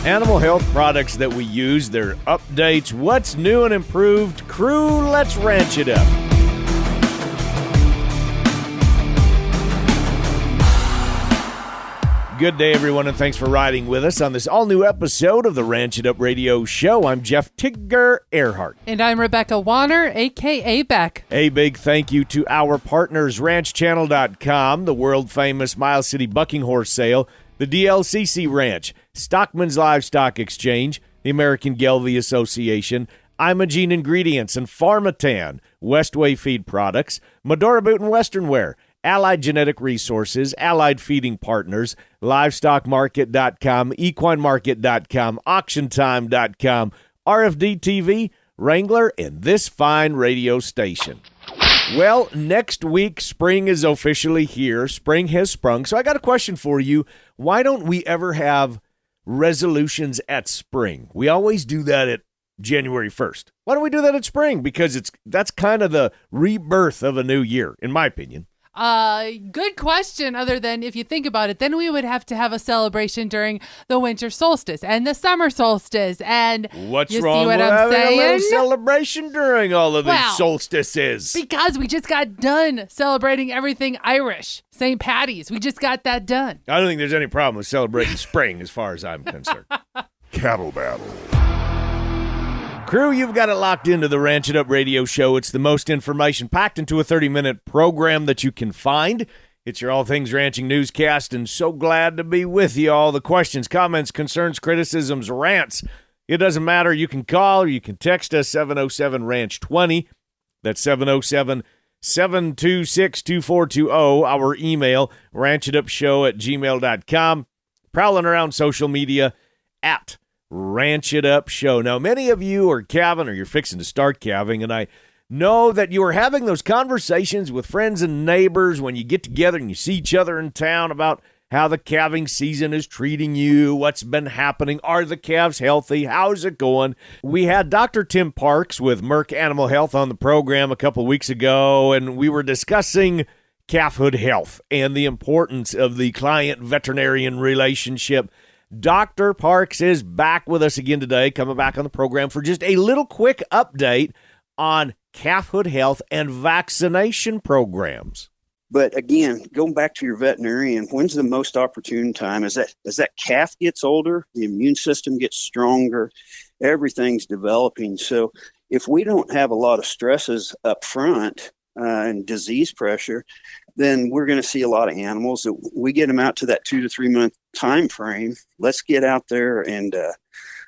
Animal health products that we use, their updates, what's new and improved. Crew, let's ranch it up. Good day, everyone, and thanks for riding with us on this all-new episode of the Ranch It Up Radio Show. I'm Jeff Tigger Earhart. And I'm Rebecca Warner, a.k.a. Beck. A big thank you to our partners, RanchChannel.com, the world-famous Miles City Bucking Horse Sale, the DLCC Ranch, Stockman's Livestock Exchange, the American Gelbvieh Association, Imogene Ingredients and Pharmatan, Westway Feed Products, Medora Boot and Western Wear, Allied Genetic Resources, Allied Feeding Partners, LivestockMarket.com, EquineMarket.com, AuctionTime.com, RFD TV, Wrangler, and this fine radio station. Well, next week, spring is officially here. Spring has sprung. So I got a question for you. Why don't we ever have resolutions at spring? We always do that at January 1st. Why don't we do that at spring? Because that's kind of the rebirth of a new year, in my opinion. Good question. Other than if you think about it, then we would have to have a celebration during the winter solstice and the summer solstice. And what's you wrong see what with I'm having saying? a little celebration during all of these Well, solstices? Because we just got done celebrating everything Irish. St. Patty's. We just got that done. I don't think there's any problem with celebrating spring as far as I'm concerned. Cattle battle. Crew, you've got it locked into the Ranch It Up Radio Show. It's the most information packed into a 30-minute program that you can find. It's your all things ranching newscast, and so glad to be with you all. The questions, comments, concerns, criticisms, rants, it doesn't matter. You can call or you can text us 707-RANCH-20. That's 707-726-2420. Our email, ranchitupshow@gmail.com. Prowling around social media at Ranch It Up Show. Now, many of you are calving or you're fixing to start calving, and I know that you are having those conversations with friends and neighbors when you get together and you see each other in town about how the calving season is treating you, what's been happening, are the calves healthy, how's it going? We had Dr. Tim Parks with Merck Animal Health on the program a couple weeks ago, and we were discussing calfhood health and the importance of the client-veterinarian relationship. Dr. Parks is back with us again today, coming back on the program for just a little quick update on calfhood health and vaccination programs. But again, going back to your veterinarian, when's the most opportune time? As that calf gets older, the immune system gets stronger, everything's developing. So if we don't have a lot of stresses up front and disease pressure, then we're going to see a lot of animals that we get them out to that 2 to 3 month time frame. Let's get out there and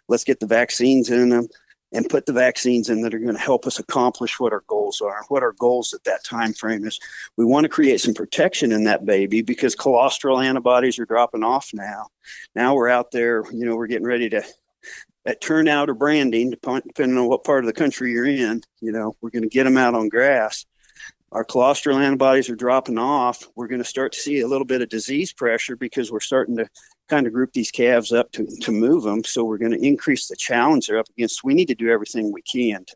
let's get the vaccines in them and put the vaccines in that are going to help us accomplish what our goals are. What our goals at that time frame is, we want to create some protection in that baby because colostral antibodies are dropping off now. Now we're out there, we're getting ready to at turnout or branding, depending on what part of the country you're in. We're going to get them out on grass. Our colostral antibodies are dropping off. We're going to start to see a little bit of disease pressure because we're starting to kind of group these calves up to move them. So we're going to increase the challenge they're up against. We need to do everything we can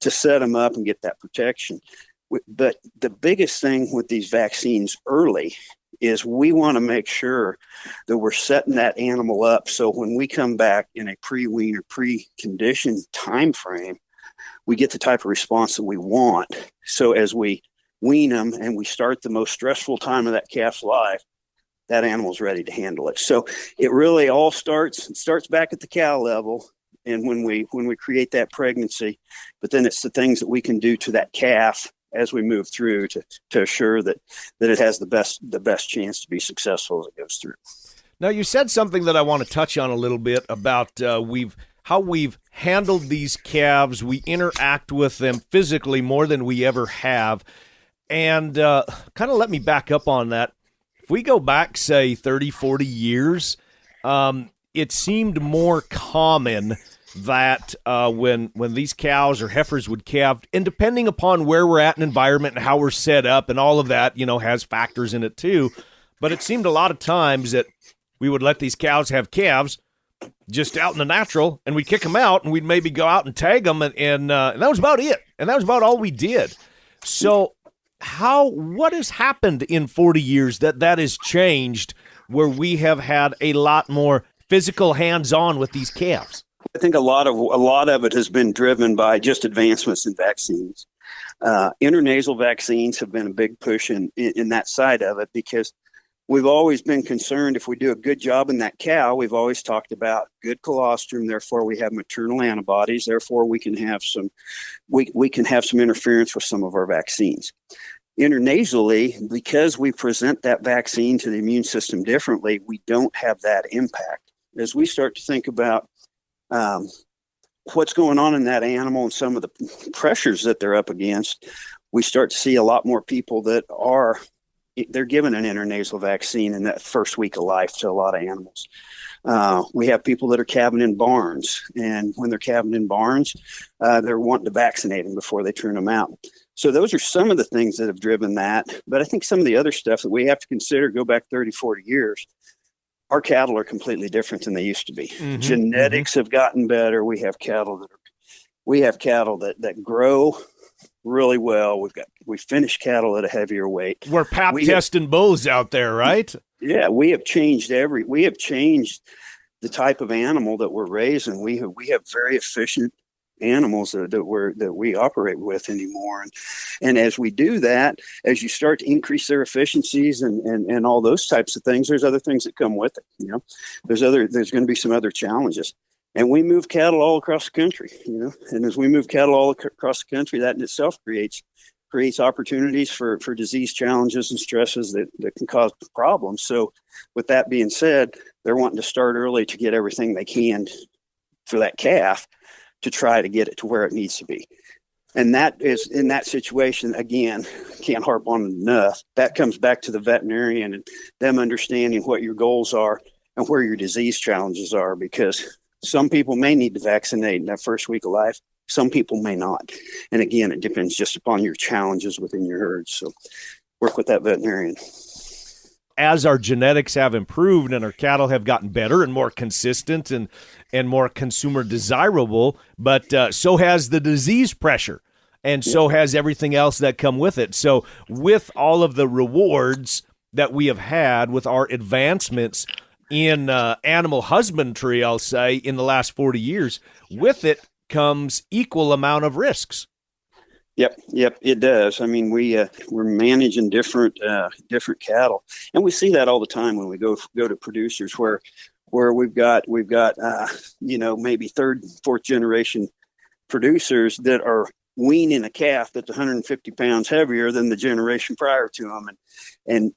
to set them up and get that protection. But the biggest thing with these vaccines early is we want to make sure that we're setting that animal up so when we come back in a pre-wean or pre-conditioned time frame, we get the type of response that we want. So as we wean them and we start the most stressful time of that calf's life, that animal's ready to handle it. So it really all starts back at the cow level, and when we create that pregnancy, but then it's the things that we can do to that calf as we move through to assure that it has the best chance to be successful as it goes through. Now, you said something that I want to touch on a little bit about how we've handled these calves. We interact with them physically more than we ever have. And kind of let me back up on that. If we go back, say, 30, 40 years, it seemed more common that when these cows or heifers would calve, and depending upon where we're at in environment and how we're set up and all of that, has factors in it too. But it seemed a lot of times that we would let these cows have calves just out in the natural, and we'd kick them out, and we'd maybe go out and tag them, and that was about it. And that was about all we did. So what has happened in 40 years that has changed, where we have had a lot more physical hands-on with these calves? I think a lot of it has been driven by just advancements in vaccines. Intranasal vaccines have been a big push in that side of it, because we've always been concerned if we do a good job in that cow. We've always talked about good colostrum, therefore we have maternal antibodies, therefore we can have some interference with some of our vaccines. Intranasally, because we present that vaccine to the immune system differently, we don't have that impact. As we start to think about what's going on in that animal and some of the pressures that they're up against, we start to see a lot more people that they're given an intranasal vaccine in that first week of life to a lot of animals. We have people that are calving in barns, and when they're calving in barns, they're wanting to vaccinate them before they turn them out. So those are some of the things that have driven that. But I think some of the other stuff that we have to consider, go back 30, 40 years, our cattle are completely different than they used to be. Mm-hmm. Genetics have gotten better. We have cattle that grow really well. We finish cattle at a heavier weight. We're pap testing bulls out there, right? Yeah, we have changed the type of animal that we're raising. We have very efficient animals that we operate with anymore. And as we do that, as you start to increase their efficiencies and all those types of things, there's other things that come with it. There's going to be some other challenges. And we move cattle all across the country, and as we move cattle all across the country, that in itself creates opportunities for disease challenges and stresses that can cause problems. So with that being said, they're wanting to start early to get everything they can for that calf to try to get it to where it needs to be. And that is, in that situation, again, can't harp on it enough. That comes back to the veterinarian and them understanding what your goals are and where your disease challenges are, because some people may need to vaccinate in that first week of life. Some people may not. And again, it depends just upon your challenges within your herd. So work with that veterinarian. As our genetics have improved and our cattle have gotten better and more consistent and more consumer desirable, but so has the disease pressure, and so has everything else that come with it. So with all of the rewards that we have had with our advancements in animal husbandry, I'll say, in the last 40 years, with it comes equal amount of risks. Yep, it does. I mean, we're managing different cattle, and we see that all the time when we go to producers where we've got maybe third, fourth generation producers that are weaning a calf that's 150 pounds heavier than the generation prior to them, and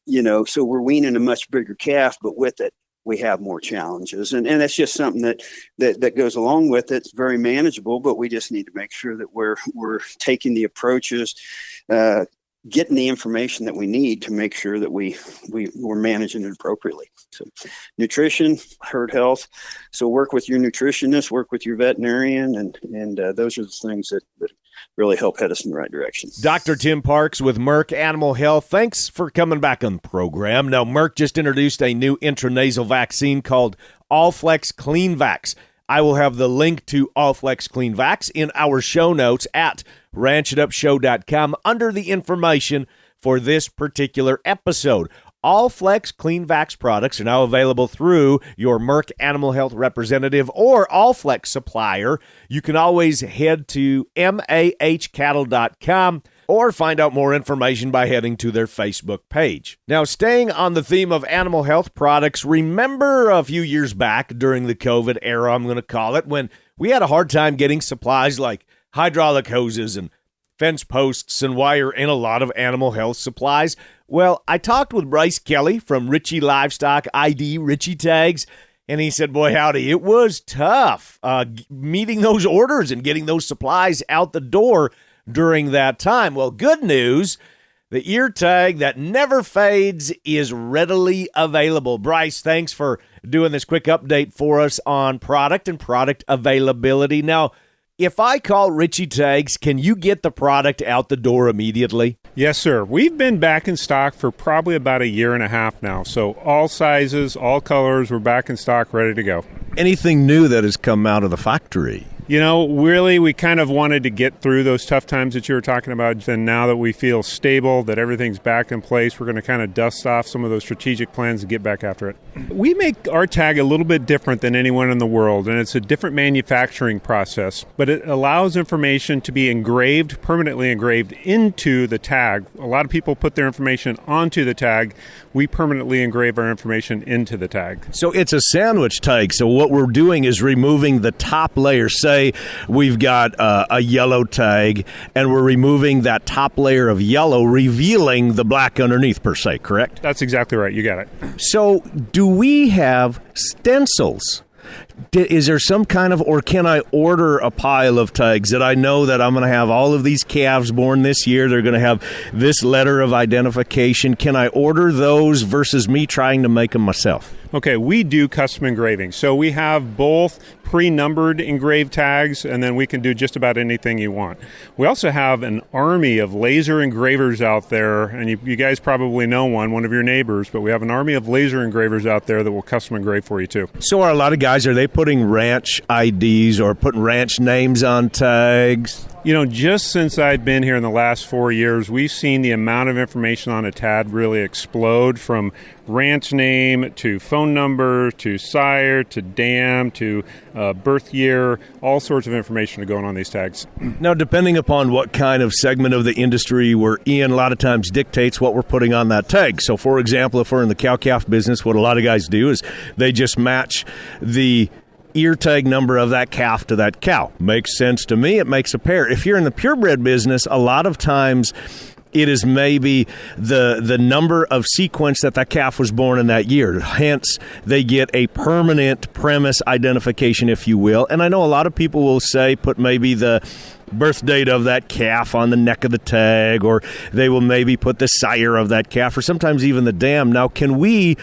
so we're weaning a much bigger calf, but with it, we have more challenges. And that's just something that goes along with it. It's very manageable, but we just need to make sure that we're taking the approaches, getting the information that we need to make sure that we're managing it appropriately. So nutrition, herd health. So work with your nutritionist, work with your veterinarian, and those are the things that really help head us in the right direction. Dr. Tim Parks with Merck Animal Health. Thanks for coming back on the program. Now, Merck just introduced a new intranasal vaccine called Allflex CleanVax. I will have the link to Allflex CleanVax in our show notes at ranchitupshow.com under the information for this particular episode. Allflex CleanVax products are now available through your Merck Animal Health representative or Allflex supplier. You can always head to mahcattle.com or find out more information by heading to their Facebook page. Now, staying on the theme of animal health products, remember a few years back during the COVID era, I'm going to call it, when we had a hard time getting supplies like hydraulic hoses and fence posts and wire and a lot of animal health supplies? Well, I talked with Bryce Kelly from Ritchey Livestock ID Ritchey Tags, and he said, boy, howdy, it was tough meeting those orders and getting those supplies out the door during that time. Well, good news, the ear tag that never fades is readily available. Bryce, thanks for doing this quick update for us on product and product availability. Now, if I call Ritchey Tags, can you get the product out the door immediately? Yes, sir. We've been back in stock for probably about a year and a half now. So all sizes, all colors, we're back in stock, ready to go. Anything new that has come out of the factory? Really, we kind of wanted to get through those tough times that you were talking about. And now that we feel stable, that everything's back in place, we're going to kind of dust off some of those strategic plans and get back after it. We make our tag a little bit different than anyone in the world, and it's a different manufacturing process, but it allows information to be engraved, permanently engraved into the tag. A lot of people put their information onto the tag. We permanently engrave our information into the tag. So it's a sandwich tag. So what we're doing is removing the top layer. Say we've got a yellow tag, and we're removing that top layer of yellow, revealing the black underneath, per se, correct? That's exactly right. You got it. So do we have stencils? Is there some kind of, or can I order a pile of tags that I know that I'm going to have all of these calves born this year? They're going to have this letter of identification. Can I order those versus me trying to make them myself? Okay, we do custom engraving. So we have both pre-numbered engraved tags, and then we can do just about anything you want. We also have an army of laser engravers out there, and you guys probably know one of your neighbors, but we have an army of laser engravers out there that will custom engrave for you too. So are a lot of guys, are they putting ranch IDs or putting ranch names on tags? Just since I've been here in the last 4 years, we've seen the amount of information on a tag really explode, from ranch name to phone number to sire to dam to birth year. All sorts of information are going on these tags. Now, depending upon what kind of segment of the industry we're in, a lot of times dictates what we're putting on that tag. So, for example, if we're in the cow-calf business, what a lot of guys do is they just match the ear tag number of that calf to that cow. Makes sense to me. It makes a pair. If you're in the purebred business, a lot of times it is maybe the number of sequence that calf was born in that year. Hence, they get a permanent premise identification, if you will. And I know a lot of people will say put maybe the birth date of that calf on the neck of the tag, or they will maybe put the sire of that calf, or sometimes even the dam. Now, can we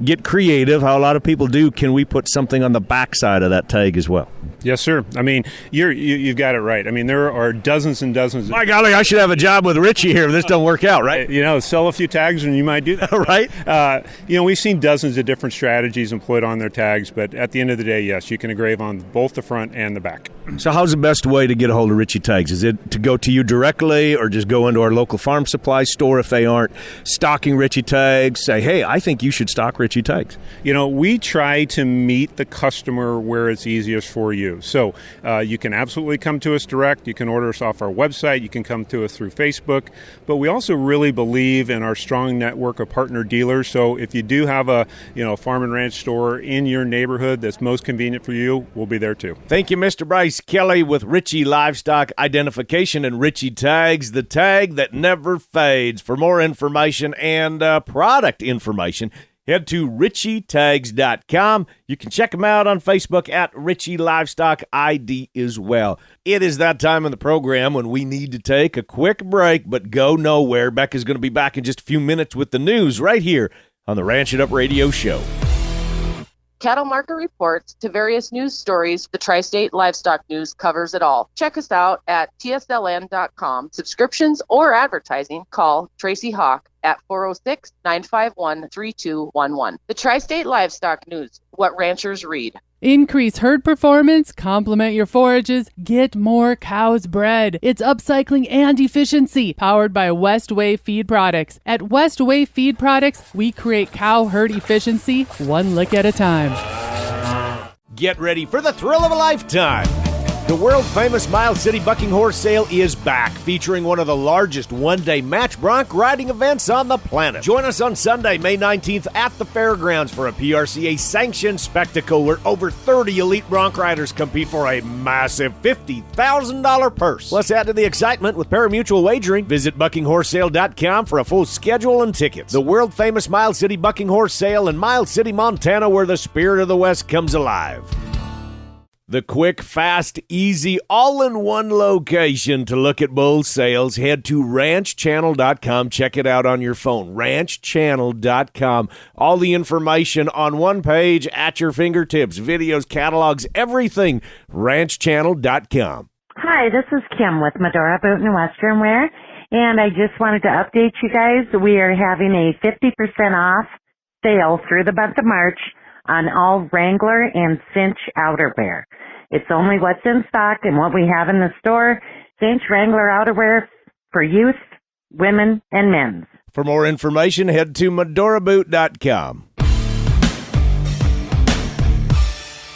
get creative, how a lot of people do? Can we put something on the backside of that tag as well? Yes, sir. I mean, you've got it right. I mean, there are dozens and dozens. My golly, I should have a job with Ritchey here if this don't work out, right? Sell a few tags and you might do that. Right? We've seen dozens of different strategies employed on their tags, but at the end of the day, yes, you can engrave on both the front and the back. So how's the best way to get a hold of Ritchey tags? Is it to go to you directly, or just go into our local farm supply store if they aren't stocking Ritchey tags? Say, hey, I think you should stock Ritchey tags. We try to meet the customer where it's easiest for you. So you can absolutely come to us direct. You can order us off our website. You can come to us through Facebook. But we also really believe in our strong network of partner dealers. So if you do have a farm and ranch store in your neighborhood that's most convenient for you, we'll be there too. Thank you, Mr. Bryce Kelly with Ritchey Livestock Identification and Ritchey Tags, the tag that never fades. For more information and product information, head to RitcheyTags.com. You can check them out on Facebook at Ritchey Livestock ID as well. It is that time in the program when we need to take a quick break, but go nowhere. Becca's going to be back in just a few minutes with the news right here on the Ranch It Up Radio Show. Cattle market reports to various news stories. The Tri-State Livestock News covers it all. Check us out at tsln.com. Subscriptions or advertising, call Tracy Hawk at 406-951-3211. The Tri-State Livestock News, what ranchers read. Increase herd performance, complement your forages, get more cows bred. It's upcycling and efficiency, powered by Westway Feed Products. At Westway Feed Products, we create cow herd efficiency one lick at a time. Get ready for the thrill of a lifetime. The world-famous Miles City Bucking Horse Sale is back, featuring one of the largest one-day match bronc riding events on the planet. Join us on Sunday, May 19th at the fairgrounds for a PRCA-sanctioned spectacle where over 30 elite bronc riders compete for a massive $50,000 purse. Plus, add to the excitement with pari-mutuel wagering. Visit buckinghorse-sale.com for a full schedule and tickets. The world-famous Miles City Bucking Horse Sale in Miles City, Montana, where the spirit of the West comes alive. The quick, fast, easy, all-in-one location to look at bull sales. Head to ranchchannel.com. Check it out on your phone. ranchchannel.com. All the information on one page at your fingertips. Videos, catalogs, everything. ranchchannel.com. Hi, this is Kim with Medora Boot and Western Wear, and I just wanted to update you guys. We are having a 50% off sale through the month of March on all Wrangler and Cinch outerwear. It's only what's in stock and what we have in the store. Cinch Wrangler outerwear for youth, women, and men's. For more information, head to medoraboot.com.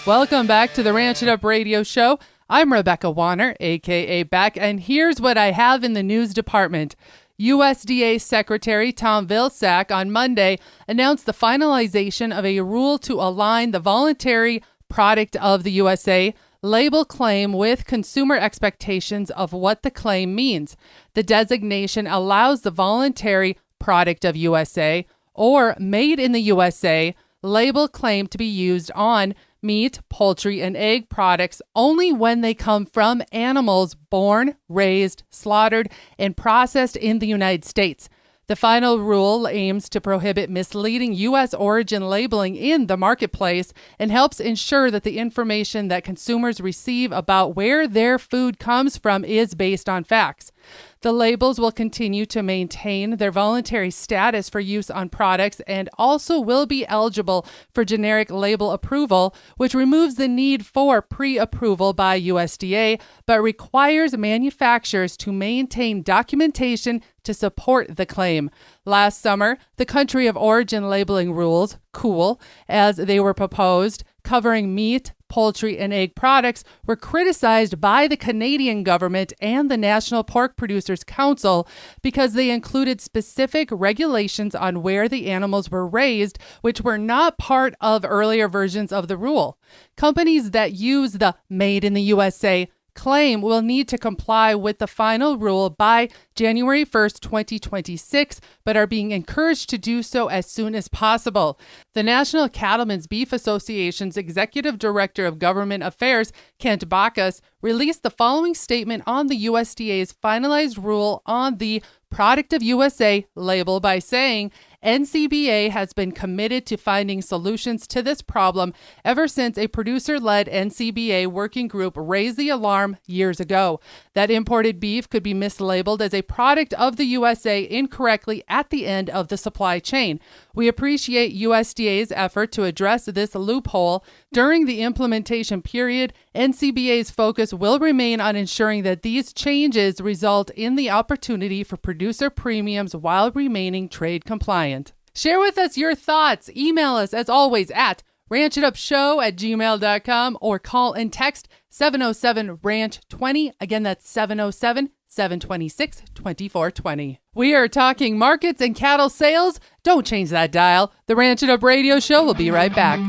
Welcome back to the Ranch It Up Radio Show. I'm Rebecca Warner, a.k.a. Beck, and here's what I have in the news department. USDA Secretary Tom Vilsack on Monday announced the finalization of a rule to align the voluntary product of the USA label claim with consumer expectations of what the claim means. The designation allows the voluntary product of USA or made in the USA label claim to be used on meat, poultry, and egg products only when they come from animals born, raised, slaughtered, and processed in the United States. The final rule aims to prohibit misleading U.S. origin labeling in the marketplace and helps ensure that the information that consumers receive about where their food comes from is based on facts. The labels will continue to maintain their voluntary status for use on products and also will be eligible for generic label approval, which removes the need for pre-approval by USDA, but requires manufacturers to maintain documentation to support the claim. Last summer, the country of origin labeling rules, COOL, as they were proposed, covering meat, poultry, and egg products, were criticized by the Canadian government and the National Pork Producers Council because they included specific regulations on where the animals were raised, which were not part of earlier versions of the rule. Companies that use the Made in the USA claim will need to comply with the final rule by January 1st, 2026, but are being encouraged to do so as soon as possible. The National Cattlemen's Beef Association's Executive Director of Government Affairs, Kent Bacchus, released the following statement on the USDA's finalized rule on the Product of USA label by saying, NCBA has been committed to finding solutions to this problem ever since a producer-led NCBA working group raised the alarm years ago that imported beef could be mislabeled as a product of the USA incorrectly at the end of the supply chain. We appreciate USDA's effort to address this loophole. During the implementation period, NCBA's focus will remain on ensuring that these changes result in the opportunity for producer premiums while remaining trade compliant. Share with us your thoughts. Email us, as always, at ranchitupshow@gmail.com or call and text 707-RANCH-20. Again, that's 707-726-2420. We are talking markets and cattle sales. Don't change that dial. The Ranch It Up Radio Show will be right back.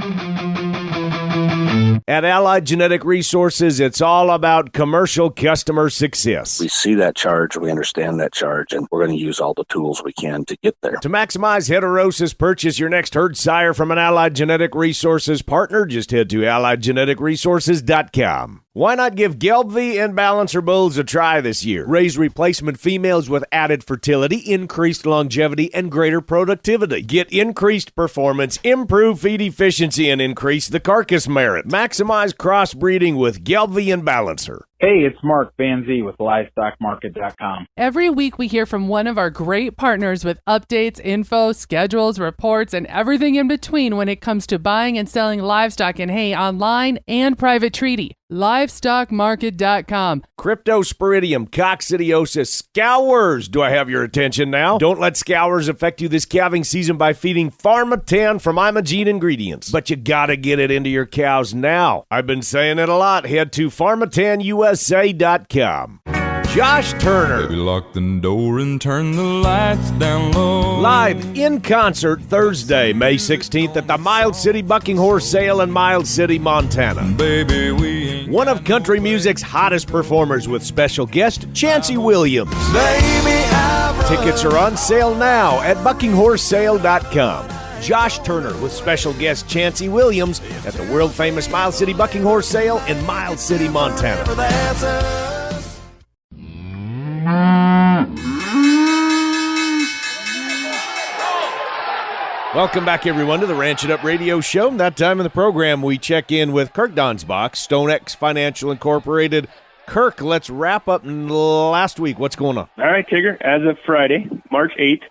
At Allied Genetic Resources, it's all about commercial customer success. We see that charge, we understand that charge, and we're going to use all the tools we can to get there. To maximize heterosis, purchase your next herd sire from an Allied Genetic Resources partner. Just head to AlliedGeneticResources.com. Why not give Gelbvieh and Balancer bulls a try this year? Raise replacement females with added fertility, increased longevity, and greater productivity. Get increased performance, improve feed efficiency, and increase the carcass merit. Maximize crossbreeding with Gelbvieh and Balancer. Hey, it's Mark Van Zee with LivestockMarket.com. Every week we hear from one of our great partners with updates, info, schedules, reports, and everything in between when it comes to buying and selling livestock and hay online and private treaty. LivestockMarket.com. Cryptosporidium, coccidiosis, scours. Do I have your attention now? Don't let scours affect you this calving season by feeding Pharmatan from Imogene Ingredients. But you gotta get it into your cows now. I've been saying it a lot. Head to PharmatanUSA.com. Josh Turner. Baby, lock the door and turn the lights down low. Live in concert Thursday, May 16th at the Mild City Bucking Horse Sale in Mild City, Montana. Baby, we ain't One of country music's hottest performers with special guest Chancey Williams. baby, Tickets are on sale now at buckinghorsesale.com. Josh Turner with special guest Chancey Williams at the world-famous Mild City Bucking Horse Sale in Mild City, Montana. Welcome back, everyone, to the Ranch It Up Radio Show. That time in the program, we check in with Kirk Donsbach, StoneX Financial Incorporated. Kirk, let's wrap up last week. What's going on? All right, Tigger. As of Friday, March 8th,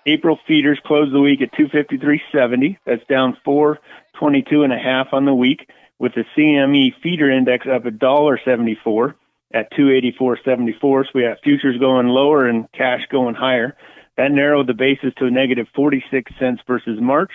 April feeders closed the week at 253.70. That's down 422.5 on the week. with the CME feeder index up $1.74 at 284.74. So we have futures going lower and cash going higher. That narrowed the basis to a negative 46 cents versus March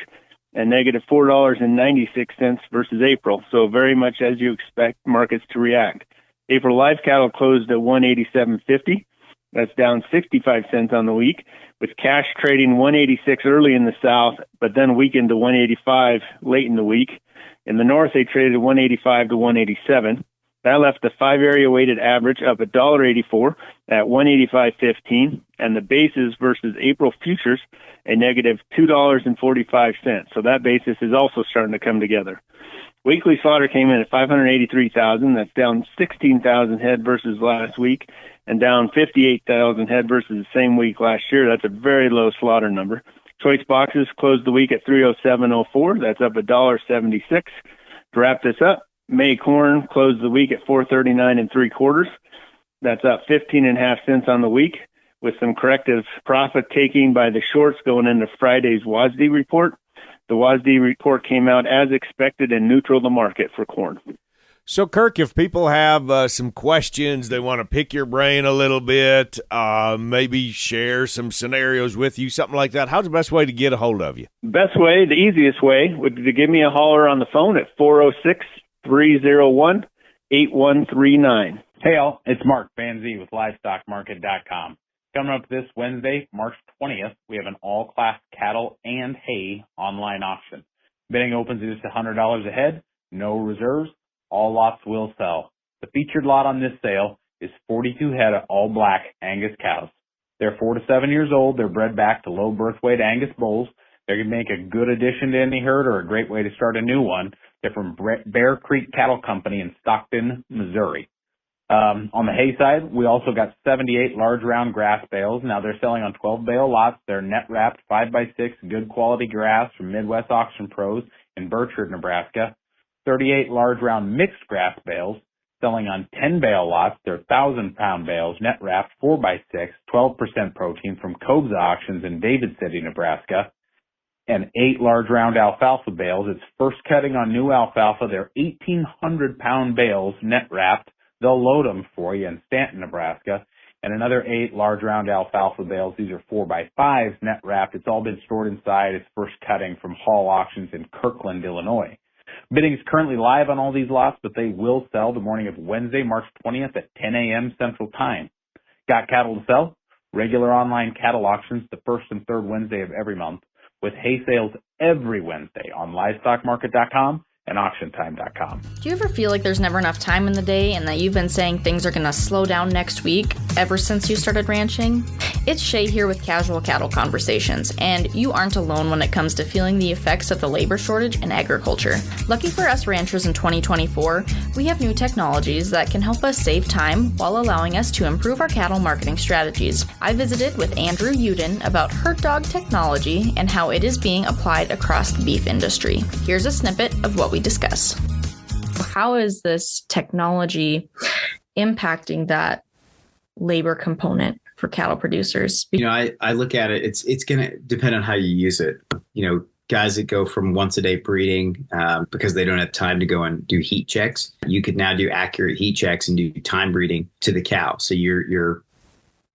and negative $4.96 versus April. So very much as you expect markets to react. April live cattle closed at 187.50. That's down 65 cents on the week, with cash trading 186 early in the south, but then weakened to 185 late in the week. In the north, they traded 185 to 187. That left the 5-area weighted average up $1.84 at 185.15, and the basis versus April futures a negative $2.45. So that basis is also starting to come together. Weekly slaughter came in at 583,000. That's down 16,000 head versus last week, and down 58,000 head versus the same week last year. That's a very low slaughter number. Choice boxes closed the week at 307.04. That's up $1.76. To wrap this up, May corn closed the week at 439 3/4. That's up 15.5 cents on the week, with some corrective profit taking by the shorts going into Friday's WASDE report. The WASDE report came out as expected and neutral the market for corn. So, Kirk, if people have some questions, they want to pick your brain a little bit, maybe share some scenarios with you, something like that, how's the best way to get a hold of you? Best way, the easiest way, would be to give me a holler on the phone at 406-301-8139. Hey all, it's Mark Van Zee with LivestockMarket.com. Coming up this Wednesday, March 20th, we have an all-class cattle and hay online auction. Bidding opens at just $100 a head, no reserves, all lots will sell. The featured lot on this sale is 42 head of all-black Angus cows. They're 4 to 7 years old. They're bred back to low birth weight Angus bulls. They can make a good addition to any herd or a great way to start a new one. They're from Bear Creek Cattle Company in Stockton, Missouri. On the hay side, we also got 78 large round grass bales. Now they're selling on 12 bale lots. They're net wrapped 5x6 good quality grass from Midwest Auction Pros in Berkshire, Nebraska. 38 large round mixed grass bales selling on 10 bale lots. They're 1,000-pound bales, net wrapped 4x6, 12% protein from Cobes Auctions in David City, Nebraska. And 8 large round alfalfa bales. It's first cutting on new alfalfa. They're 1,800-pound bales, net wrapped. They'll load them for you in Stanton, Nebraska. And another 8 large round alfalfa bales. These are 4x5s, net wrapped. It's all been stored inside. It's first cutting from Hall Auctions in Kirkland, Illinois. Bidding is currently live on all these lots, but they will sell the morning of Wednesday, March 20th at 10 a.m. Central Time. Got cattle to sell? Regular online cattle auctions the first and third Wednesday of every month, with hay sales every Wednesday on LivestockMarket.com and AuctionTime.com. Do you ever feel like there's never enough time in the day and that you've been saying things are going to slow down next week ever since you started ranching? It's Shay here with Casual Cattle Conversations, and you aren't alone when it comes to feeling the effects of the labor shortage in agriculture. Lucky for us ranchers in 2024, we have new technologies that can help us save time while allowing us to improve our cattle marketing strategies. I visited with Andrew Uden about herd dog technology and how it is being applied across the beef industry. Here's a snippet of what we discuss. How is this technology impacting that labor component for cattle producers? I look at it, it's going to depend on how you use it. Guys that go from once a day breeding because they don't have time to go and do heat checks, you could now do accurate heat checks and do time breeding to the cow. So your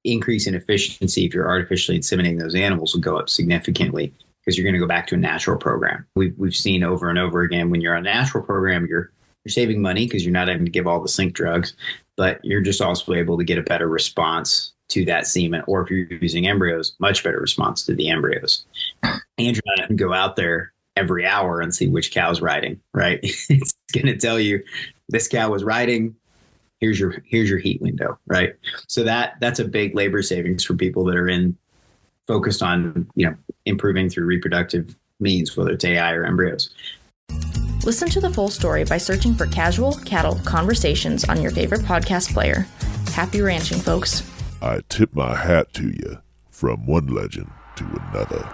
increase in efficiency, if you're artificially inseminating those animals, will go up significantly, because you're going to go back to a natural program. We've seen over and over again, when you're on a natural program, you're saving money because you're not having to give all the sync drugs, but you're just also able to get a better response to that semen. Or if you're using embryos, much better response to the embryos. Andrew and I can go out there every hour and see which cow's riding, right? It's going to tell you this cow was riding. Here's your heat window, right? So that's a big labor savings for people that are focused on, improving through reproductive means, whether it's AI or embryos. Listen to the full story by searching for Casual Cattle Conversations on your favorite podcast player. Happy ranching, folks. I tip my hat to you, from one legend to another.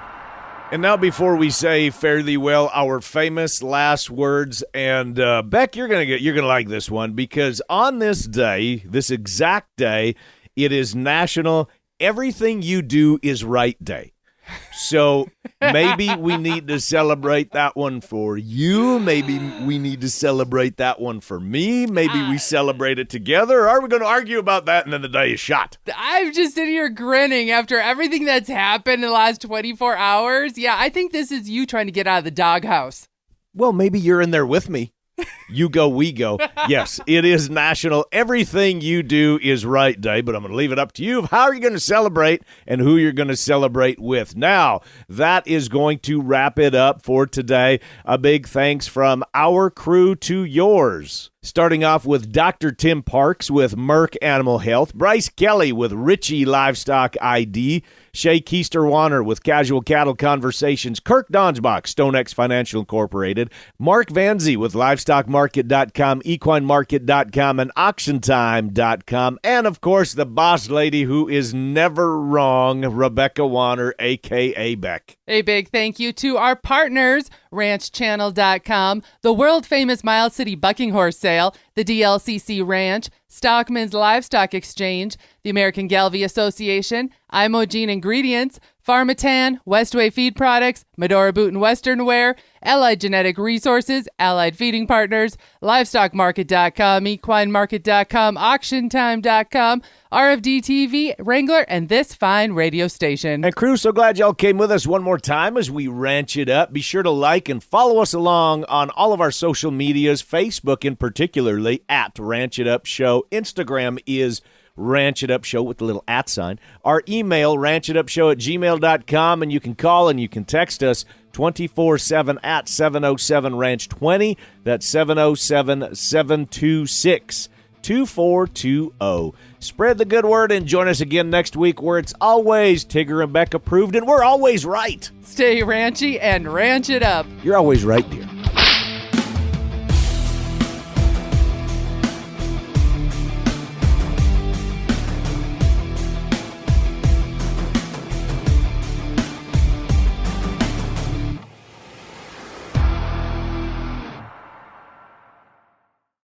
And now, before we say fare thee well, our famous last words. And Beck, you're gonna like this one, because on this day, this exact day, it is National Everything You Do Is Right Day. So maybe we need to celebrate that one for you. Maybe we need to celebrate that one for me. Maybe we celebrate it together. Or are we going to argue about that and then the day is shot? I'm just sitting here grinning after everything that's happened in the last 24 hours. Yeah, I think this is you trying to get out of the doghouse. Well, maybe you're in there with me. You go, we go. Yes, it is National Everything You Do Is Right Day, but I'm going to leave it up to you of how you're going to celebrate and who you're going to celebrate with. Now, that is going to wrap it up for today. A big thanks from our crew to yours. Starting off with Dr. Tim Parks with Merck Animal Health, Bryce Kelly with Ritchey Livestock ID, Shay Keister-Warner with Casual Cattle Conversations, Kirk Donsbach, StoneX Financial Incorporated, Mark Vanzi with LivestockMarket.com, EquineMarket.com, and AuctionTime.com, and, of course, the boss lady who is never wrong, Rebecca Warner, a.k.a. Beck. A big thank you to our partners, RanchChannel.com, the world-famous Miles City Bucking Horse Sale, the DLCC Ranch, Stockman's Livestock Exchange, the American Galvy Association, Imogene Ingredients, Pharmatan, Westway Feed Products, Medora Boot and Western Wear, Allied Genetic Resources, Allied Feeding Partners, LivestockMarket.com, EquineMarket.com, AuctionTime.com, RFD TV, Wrangler, and this fine radio station. And crew, so glad y'all came with us one more time as we ranch it up. Be sure to like and follow us along on all of our social medias, Facebook in particularly, at Ranch It Up Show. Instagram is Ranch It Up Show with the little @ sign. Our email, ranchitupshow@gmail.com, and you can call and you can text us 24/7 at 707-RANCH-20. That's 707-726-2420. Spread the good word and join us again next week where it's always Tigger and Beck approved and we're always right. Stay ranchy and ranch it up. You're always right, dear.